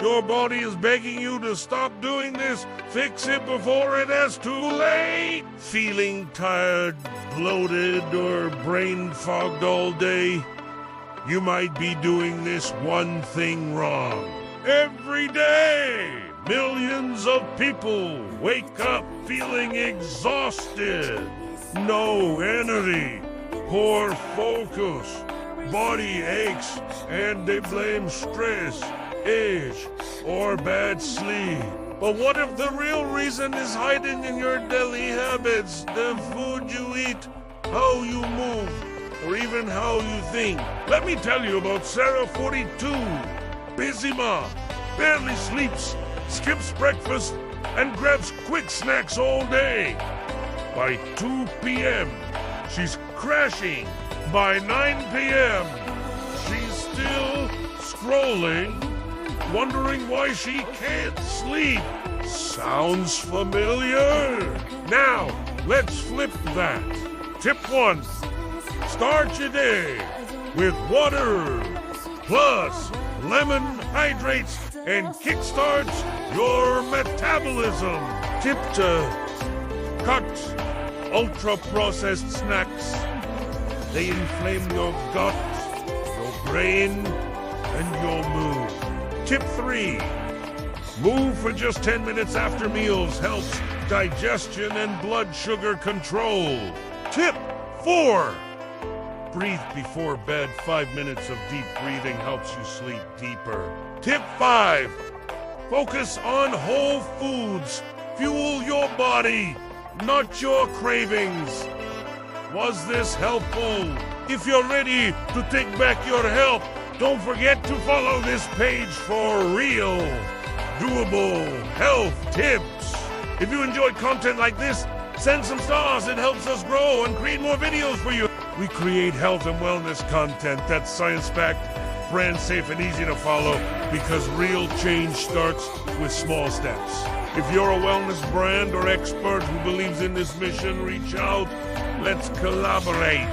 Your body is begging you to stop doing this. Fix it before it is too late. Feeling tired, bloated, or brain fogged all day? You might be doing this one thing wrong. Every day, millions of people wake up feeling exhausted. No energy, poor focus, body aches, and they blame stress, age, or bad sleep. But what if the real reason is hiding in your daily habits, the food you eat, how you move, or even how you think? Let me tell you about Sarah, 42. Busy mom, barely sleeps, skips breakfast, and grabs quick snacks all day. By 2 p.m., she's crashing. By 9 p.m., she's still scrolling, wondering why she can't sleep. Sounds familiar? Now, let's flip that. Tip 1. Start your day with water, plus lemon hydrates and kickstarts your metabolism. Tip 2. Cut ultra-processed snacks. They inflame your gut, your brain, and your mood. Tip 3. Move for just 10 minutes after meals. Helps digestion and blood sugar control. Tip 4. Breathe before bed. 5 minutes of deep breathing helps you sleep deeper. Tip 5. Focus on whole foods. Fuel your body, not your cravings. Was this helpful? If you're ready to take back your health, don't forget to follow this page for real, doable health tips. If you enjoyed content like this, send some stars. It helps us grow and create more videos for you. We create health and wellness content that's science-backed, brand safe, and easy to follow, because real change starts with small steps. If you're a wellness brand or expert who believes in this mission, reach out. Let's collaborate.